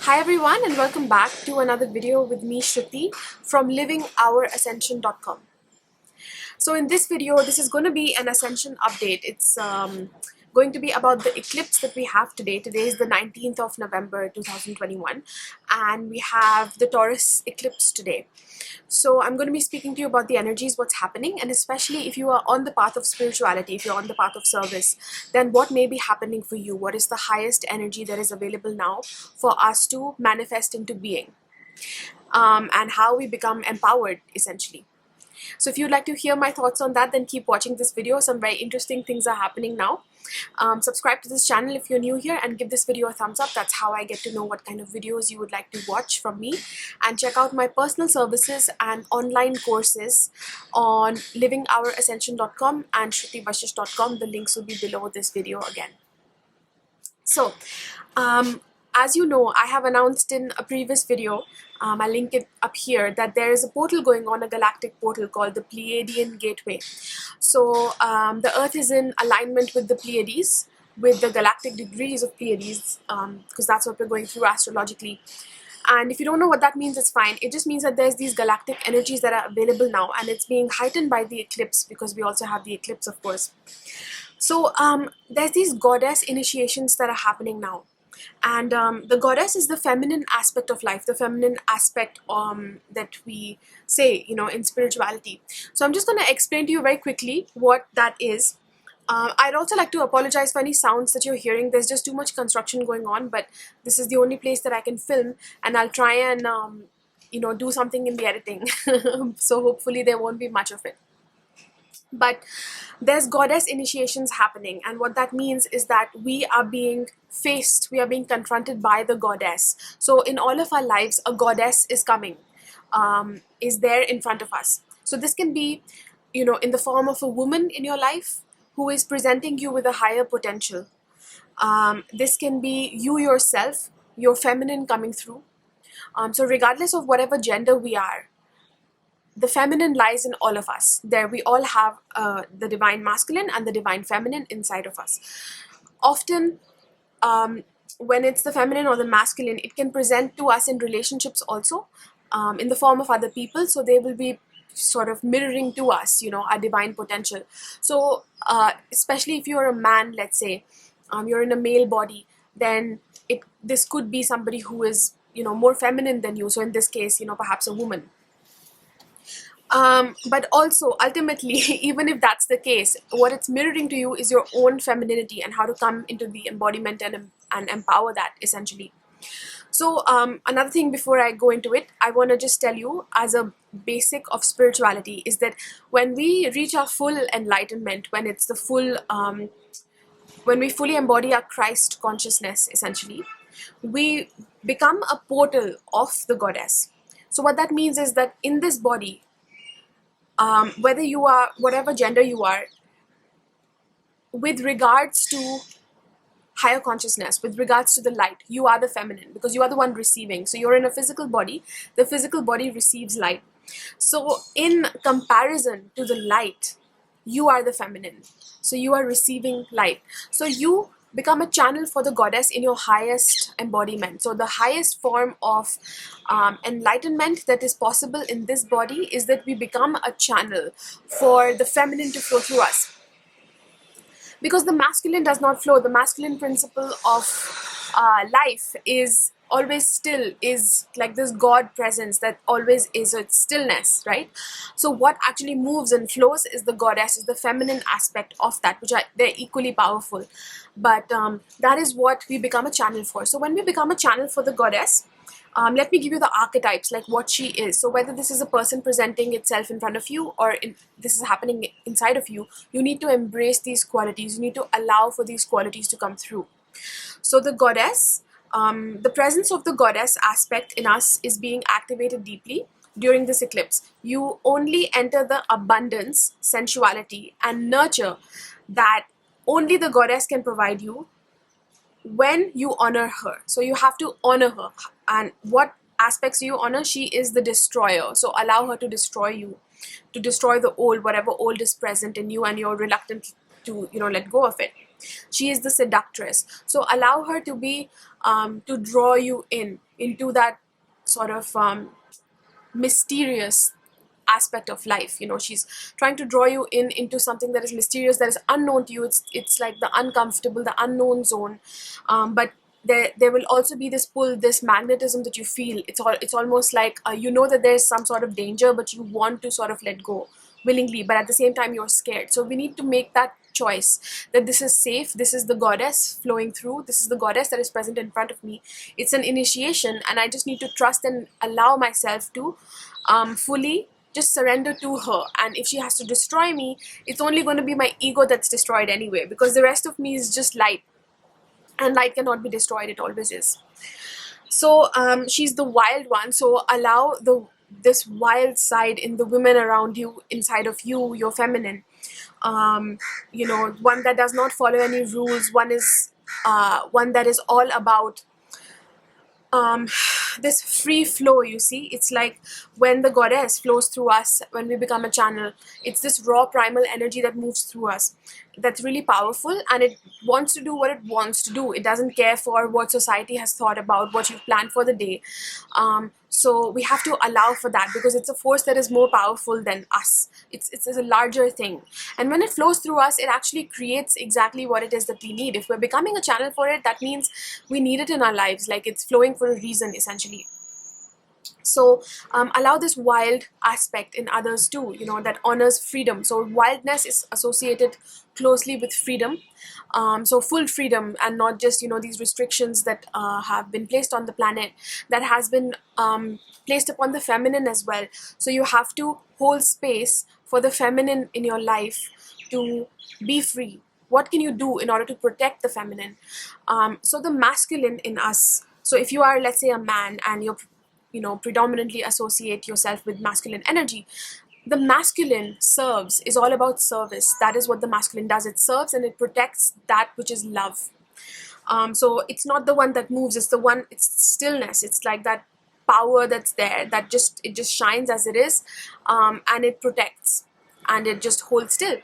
Hi everyone and welcome back to another video with me Shruti from livingourascension.com. So in this video, this is going to be an Ascension update. It's going to be about the eclipse that we have today. Today is the 19th of November 2021 and we have the Taurus eclipse today. So I'm going to be speaking to you about the energies, what's happening, and especially if you are on the path of spirituality, if you're on the path of service, then what may be happening for you? What is the highest energy that is available now for us to manifest into being? And how we become empowered, essentially. So if you'd like to hear my thoughts on that, then keep watching this video. Some very interesting things are happening now. Subscribe to this channel if you're new here and give this video a thumbs up. That's how I get to know what kind of videos you would like to watch from me. And check out my personal services and online courses on livingourascension.com and shrutivashish.com. The links will be below this video again. So, as you know, I have announced in a previous video, I'll link it up here, that there is a portal going on, a galactic portal called the Pleiadian Gateway. So the Earth is in alignment with the Pleiades, with the galactic degrees of Pleiades, because that's what we're going through astrologically. And if you don't know what that means, it's fine. It just means that there's these galactic energies that are available now, and it's being heightened by the eclipse, because we also have the eclipse, of course. So there's these goddess initiations that are happening now. And the goddess is the feminine aspect of life, the feminine aspect that we say, in spirituality. So I'm just going to explain to you very quickly what that is. I'd also like to apologize for any sounds that you're hearing. There's just too much construction going on, but this is the only place that I can film, and I'll try and, do something in the editing. So hopefully there won't be much of it. But there's goddess initiations happening, and what that means is that we are being confronted by the goddess. So in all of our lives, a goddess is coming, is there in front of us. So this can be, in the form of a woman in your life who is presenting you with a higher potential. This can be you yourself, your feminine coming through. So regardless of whatever gender we are, the feminine lies in all of us. There we all have the divine masculine and the divine feminine inside of us. Often, when it's the feminine or the masculine, it can present to us in relationships also, in the form of other people. So they will be sort of mirroring to us, our divine potential. So especially if you're a man, let's say, you're in a male body, then this could be somebody who is, more feminine than you. So in this case, perhaps a woman. But also, ultimately, even if that's the case, what it's mirroring to you is your own femininity and how to come into the embodiment and empower that, essentially. So another thing before I go into it, I want to just tell you, as a basic of spirituality, is that when we reach our full enlightenment, when it's the full, when we fully embody our Christ consciousness, essentially, we become a portal of the goddess. So what that means is that in this body, whether you are, whatever gender you are, with regards to higher consciousness, with regards to the light, you are the feminine, because you are the one receiving. So you're in a physical body, the physical body receives light. So in comparison to the light, you are the feminine. So you are receiving light. So you become a channel for the goddess in your highest embodiment. So the highest form of enlightenment that is possible in this body is that we become a channel for the feminine to flow through us. Because the masculine does not flow. The masculine principle of life is always still, is like this God presence that always is, it's stillness, right? So what actually moves and flows is the goddess, is the feminine aspect of that, which they're equally powerful. But that is what we become a channel for. So when we become a channel for the goddess, let me give you the archetypes, like what she is. So whether this is a person presenting itself in front of you or this is happening inside of you, you need to embrace these qualities. You need to allow for these qualities to come through. So the goddess, the presence of the goddess aspect in us is being activated deeply during this eclipse. You only enter the abundance, sensuality, and nurture that only the goddess can provide you when you honor her. So you have to honor her. And what aspects do you honor? She is the destroyer. So allow her to destroy you, to destroy the old, whatever old is present in you and you're reluctant to, let go of it. She is the seductress. So allow her to be to draw you into that sort of mysterious aspect of life. You know, she's trying to draw you into something that is mysterious, that is unknown to you. It's like the uncomfortable, the unknown zone. But there will also be this pull, this magnetism that you feel. It's almost like you know that there's some sort of danger, but you want to sort of let go willingly, but at the same time you're scared. So we need to make that choice, that this is safe, this is the goddess flowing through, this is the goddess that is present in front of me. It's an initiation, and I just need to trust and allow myself to fully just surrender to her. And if she has to destroy me, it's only going to be my ego that's destroyed anyway, because the rest of me is just light, and light cannot be destroyed, it always is. So she's the wild one. So allow this wild side in the women around you, inside of you, your feminine. You know, one that does not follow any rules. One that is all about this free flow. You see, it's like when the goddess flows through us, when we become a channel, it's this raw primal energy that moves through us, that's really powerful, and it wants to do what it wants to do. It doesn't care for what society has thought about, what you've planned for the day. So we have to allow for that, because it's a force that is more powerful than us. It's a larger thing, and when it flows through us, it actually creates exactly what it is that we need. If we're becoming a channel for it, that means we need it in our lives, like it's flowing for a reason, essentially. So allow this wild aspect in others too, you know, that honors freedom. So wildness is associated closely with freedom. So full freedom, and not just, you know, these restrictions that have been placed on the planet, that has been placed upon the feminine as well. So you have to hold space for the feminine in your life to be free. What can you do in order to protect the feminine? So the masculine in us. So if you are, let's say, a man, and you're, you know, predominantly associate yourself with masculine energy, the masculine serves, is all about service. That is what the masculine does. It serves and it protects that which is love. So it's not the one that moves, it's stillness. It's like that power that's there, that it just shines as it is, and it protects, and it just holds still.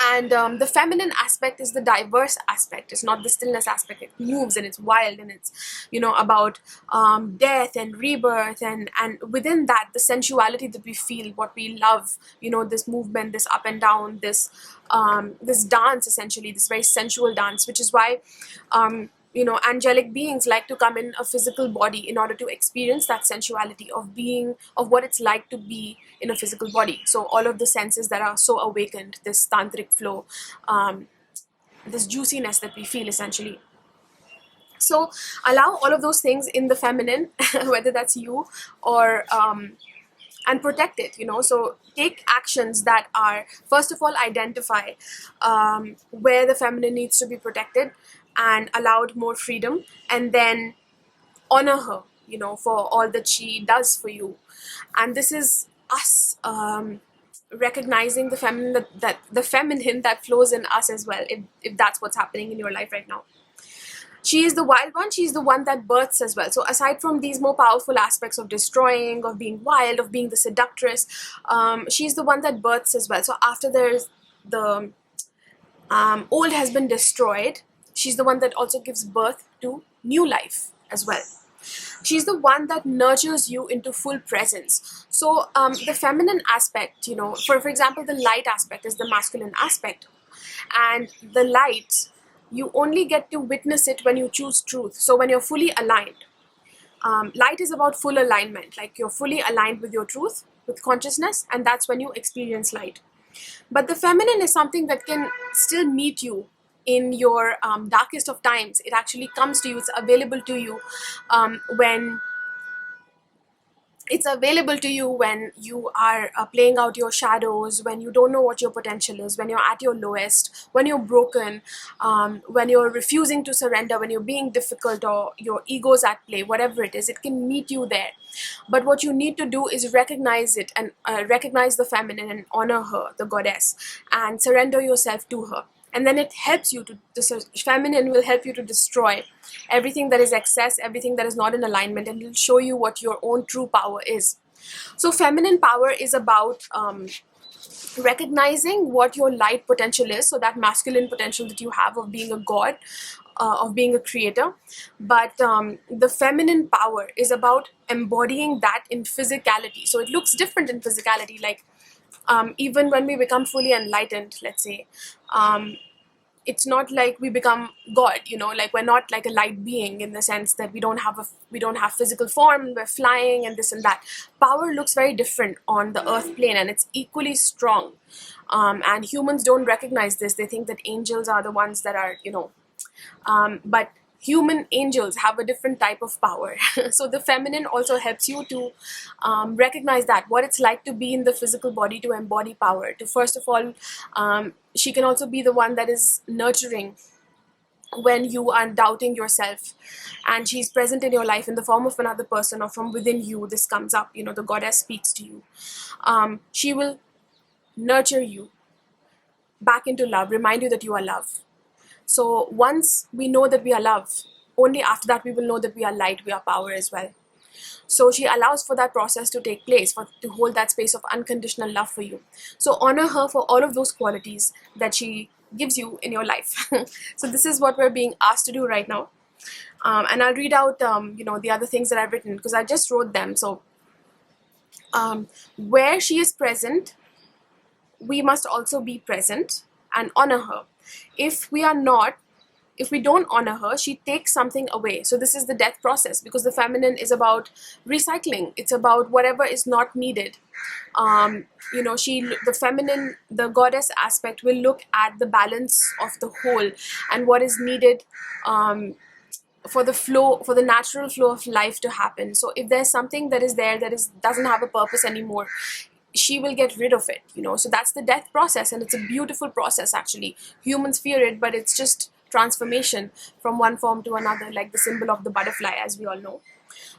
And the feminine aspect is the diverse aspect. It's not the stillness aspect. It moves, and it's wild, and it's, you know, about death and rebirth, and within that, the sensuality that we feel, what we love, you know, this movement, this up and down, this dance, essentially, this very sensual dance, which is why you know, angelic beings like to come in a physical body in order to experience that sensuality of being, of what it's like to be in a physical body. So all of the senses that are so awakened, this tantric flow, this juiciness that we feel, essentially. So allow all of those things in the feminine, whether that's you or and protect it, you know. So take actions that are, first of all, identify where the feminine needs to be protected and allowed more freedom, and then honor her, you know, for all that she does for you. And this is us recognizing the feminine, that the feminine that flows in us as well, if that's what's happening in your life right now. She is the wild one. She's the one that births as well. So aside from these more powerful aspects of destroying, of being wild, of being the seductress, she's the one that births as well. So after there's the old has been destroyed, she's the one that also gives birth to new life as well. She's the one that nurtures you into full presence. So the feminine aspect, you know, for example, the light aspect is the masculine aspect. And the light, you only get to witness it when you choose truth. So when you're fully aligned. Light is about full alignment, like you're fully aligned with your truth, with consciousness, and that's when you experience light. But the feminine is something that can still meet you in your darkest of times. It actually comes to you, it's available to you when you are playing out your shadows, when you don't know what your potential is, when you're at your lowest, when you're broken, when you're refusing to surrender, when you're being difficult, or your ego's at play, whatever it is, it can meet you there. But what you need to do is recognize it, and recognize the feminine, and honor her, the goddess, and surrender yourself to her. And then it helps you to, the feminine will help you to destroy everything that is excess, everything that is not in alignment, and it will show you what your own true power is. So feminine power is about recognizing what your light potential is, so that masculine potential that you have of being a god, of being a creator. But the feminine power is about embodying that in physicality. So it looks different in physicality, like even when we become fully enlightened, let's say, it's not like we become god, you know, like we're not like a light being in the sense that we don't have physical form, we're flying and this and that. Power looks very different on the earth plane, and it's equally strong. And humans don't recognize this. They think that angels are the ones that are, you know, but human angels have a different type of power. So the feminine also helps you to recognize that, what it's like to be in the physical body, to embody power, to first of all, she can also be the one that is nurturing when you are doubting yourself, and she's present in your life in the form of another person or from within you. This comes up, you know, the goddess speaks to you. She will nurture you back into love, remind you that you are love. So once we know that we are love, only after that we will know that we are light, we are power as well. So she allows for that process to take place, to hold that space of unconditional love for you. So honor her for all of those qualities that she gives you in your life. So this is what we're being asked to do right now. And I'll read out, you know, the other things that I've written, because I just wrote them. So where she is present, we must also be present and honor her. If we don't honor her, she takes something away. So this is the death process, because the feminine is about recycling. It's about whatever is not needed. You know, the feminine, the goddess aspect will look at the balance of the whole and what is needed for the natural flow of life to happen. So if there's something that is there that doesn't have a purpose anymore, she will get rid of it, you know. So that's the death process, and it's a beautiful process actually. Humans fear it, but it's just transformation from one form to another, like the symbol of the butterfly, as we all know.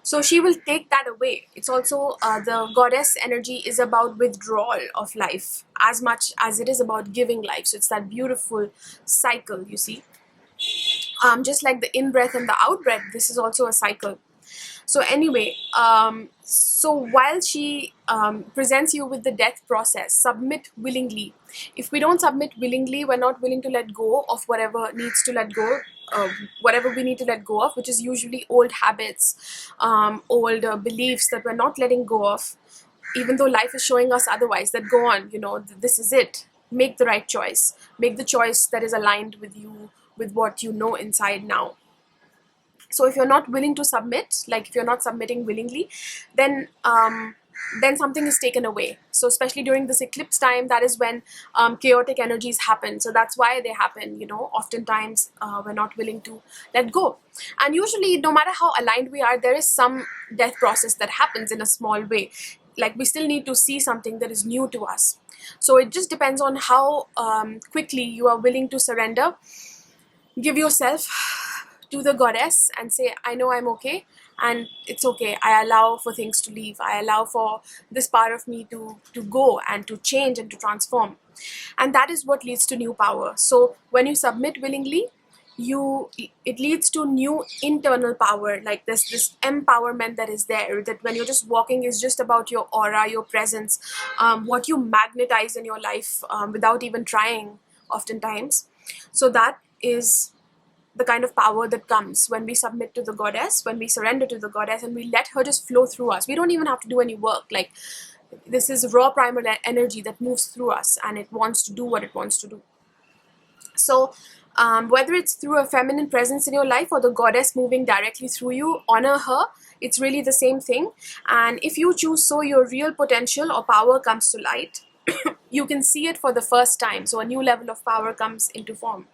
So she will take that away. It's also the goddess energy is about withdrawal of life as much as it is about giving life. So it's that beautiful cycle, you see. Just like the in-breath and the out-breath, this is also a cycle. So anyway, so while she presents you with the death process, submit willingly. If we don't submit willingly, we're not willing to let go of whatever needs to let go, whatever we need to let go of, which is usually old habits, old beliefs that we're not letting go of, even though life is showing us otherwise, that go on, you know, this is it. Make the right choice. Make the choice that is aligned with you, with what you know inside now. So if you're not willing to submit, like if you're not submitting willingly, then something is taken away. So especially during this eclipse time, that is when chaotic energies happen. So that's why they happen, you know. Oftentimes we're not willing to let go. And usually, no matter how aligned we are, there is some death process that happens in a small way. Like we still need to see something that is new to us. So it just depends on how quickly you are willing to surrender. Give yourself to the goddess and say, I know I'm okay, and it's okay. I allow for things to leave. I allow for this part of me to go and to change and to transform. And that is what leads to new power. So when you submit willingly, it leads to new internal power, like this empowerment that is there, that when you're just walking is just about your aura, your presence, what you magnetize in your life without even trying oftentimes. So that is the kind of power that comes when we submit to the goddess, when we surrender to the goddess and we let her just flow through us. We don't even have to do any work. Like, this is raw primal energy that moves through us, and it wants to do what it wants to do. So whether it's through a feminine presence in your life or the goddess moving directly through you, honor her. It's really the same thing. And if you choose so, your real potential or power comes to light. You can see it for the first time. So a new level of power comes into form.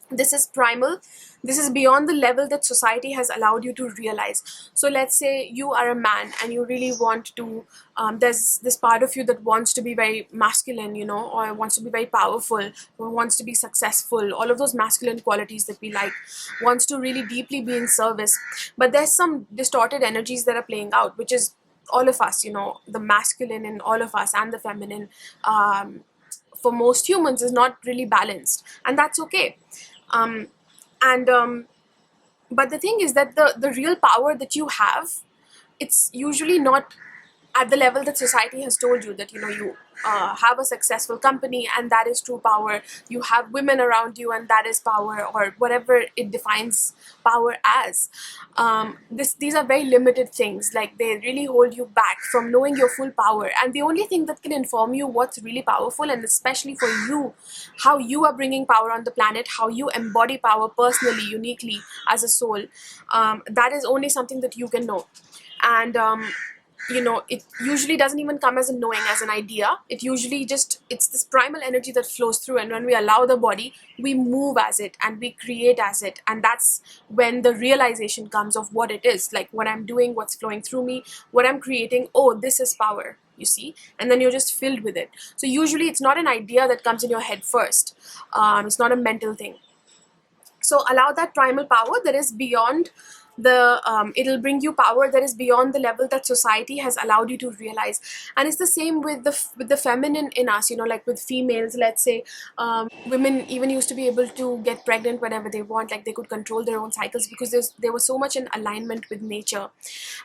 This is primal. This is beyond the level that society has allowed you to realize. So let's say you are a man and you really want to, there's this part of you that wants to be very masculine, you know, or wants to be very powerful, or wants to be successful, all of those masculine qualities that we like, wants to really deeply be in service. But there's some distorted energies that are playing out, which is all of us, you know, the masculine in all of us and the feminine for most humans is not really balanced, and that's okay. But the thing is that the real power that you have, it's usually not at the level that society has told you that, you know, you have a successful company and that is true power, you have women around you and that is power, or whatever it defines power as. These are very limited things. Like, they really hold you back from knowing your full power, and the only thing that can inform you what's really powerful, and especially for you, how you are bringing power on the planet, how you embody power personally, uniquely, as a soul, that is only something that you can know. And you know, it usually doesn't even come as a knowing, as an idea. It usually just, it's this primal energy that flows through, and when we allow the body, we move as it and we create as it, and that's when the realization comes of what it is, like what I'm doing, what's flowing through me, what I'm creating. Oh, this is power, you see. And then you're just filled with it. So usually it's not an idea that comes in your head first. It's not a mental thing. So allow that primal power that is beyond the it'll bring you power that is beyond the level that society has allowed you to realize. And it's the same with the feminine in us, you know, like with females, let's say. Women even used to be able to get pregnant whenever they want, like they could control their own cycles, because there was so much in alignment with nature.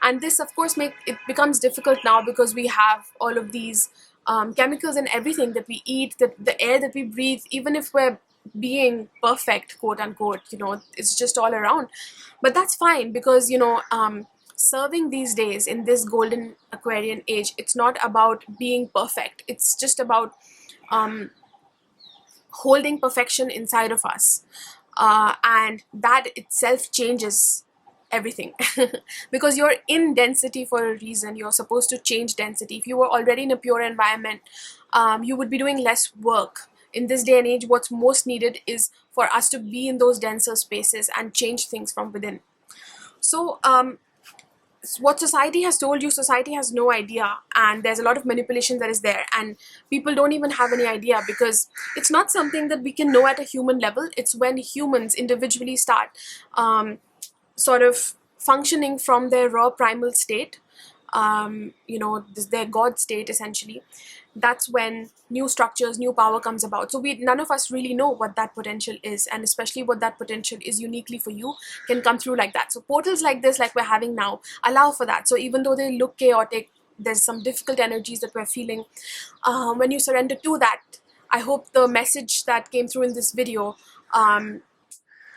And this, of course, it becomes difficult now, because we have all of these chemicals in everything that we eat, the air that we breathe. Even if we're being perfect, quote unquote, you know, it's just all around. But that's fine, because, you know, serving these days in this golden Aquarian age, it's not about being perfect. It's just about holding perfection inside of us, and that itself changes everything. Because you're in density for a reason. You're supposed to change density. If you were already in a pure environment, you would be doing less work. In this day and age, what's most needed is for us to be in those denser spaces and change things from within. So what society has told you, society has no idea, and there's a lot of manipulation that is there, and people don't even have any idea, because it's not something that we can know at a human level. It's when humans individually start sort of functioning from their raw primal state, you know, their God state, essentially. That's when new structures, new power comes about. So none of us really know what that potential is, and especially what that potential is uniquely for you can come through like that. So portals like this, like we're having now, allow for that. So even though they look chaotic, there's some difficult energies that we're feeling. When you surrender to that, I hope the message that came through in this video,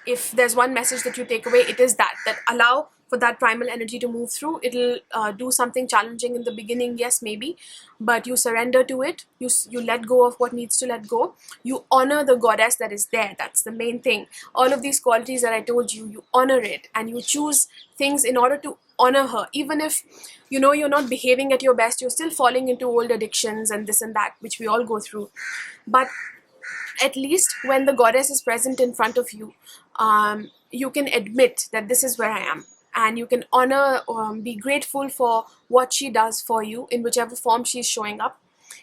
if there's one message that you take away, it is that allow for that primal energy to move through. It'll do something challenging in the beginning, yes, maybe, but you surrender to it. You let go of what needs to let go. You honor the goddess that is there. That's the main thing. All of these qualities that I told you, you honor it, and you choose things in order to honor her. Even if, you know, you're not behaving at your best, you're still falling into old addictions and this and that, which we all go through. But at least when the goddess is present in front of you, you can admit that this is where I am, and you can honor, be grateful for what she does for you in whichever form she's showing up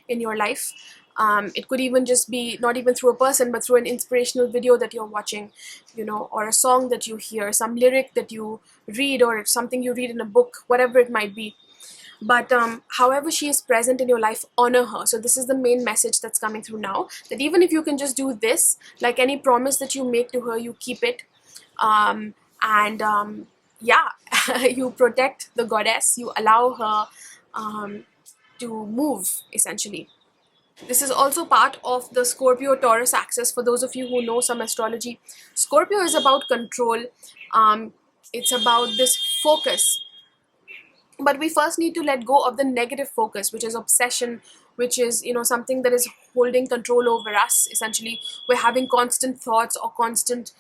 in your life. It could even just be not even through a person, but through an inspirational video that you're watching, you know, or a song that you hear, some lyric that you read, or something you read in a book, whatever it might be. But however she is present in your life, honor her. So this is the main message that's coming through now, that even if you can just do this, like any promise that you make to her, you keep it. Yeah, you protect the goddess, you allow her to move, essentially. This is also part of the Scorpio Taurus axis. For those of you who know some astrology, Scorpio is about control. It's about this focus. But we first need to let go of the negative focus, which is obsession, which is, you know, something that is holding control over us. Essentially, we're having constant thoughts, or constant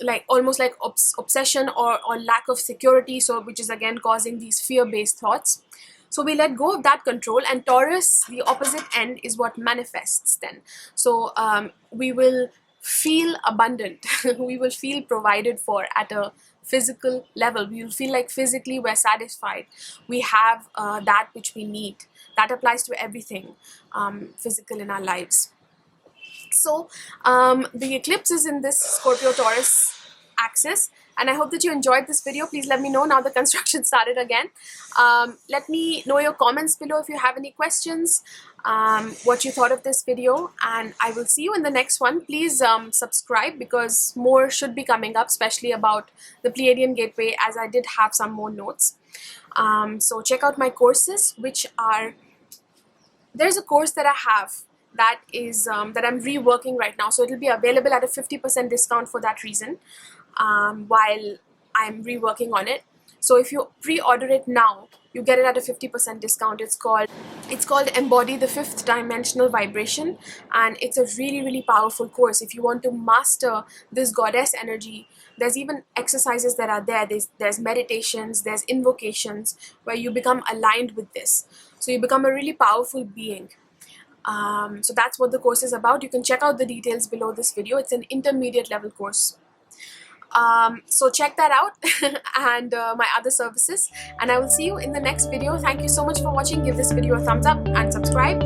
like almost like obsession, or lack of security, so which is again causing these fear-based thoughts. So we let go of that control, and Taurus, the opposite end, is what manifests then. So we will feel abundant. We will feel provided for at a physical level. We will feel like physically we're satisfied. We have that which we need. That applies to everything physical in our lives. So the eclipse is in this Scorpio Taurus axis, and I hope that you enjoyed this video. Please let me know. Now the construction started again. Let me know your comments below if you have any questions. what you thought of this video, and I will see you in the next one. Please subscribe, because more should be coming up, especially about the Pleiadian gateway, as I did have some more notes. So check out my courses, which are, there's a course that I have that is that I'm reworking right now, so it'll be available at a 50% discount for that reason, while I'm reworking on it. So if you pre-order it now, you get it at a 50% discount. It's called Embody the Fifth Dimensional Vibration, and it's a really powerful course. If you want to master this goddess energy, there's even exercises that are there. There's meditations, there's invocations where you become aligned with this. So you become a really powerful being. So that's what the course is about. You can check out the details below this video. It's an intermediate level course. So check that out and my other services, and I will see you in the next video. Thank you so much for watching. Give this video a thumbs up and subscribe,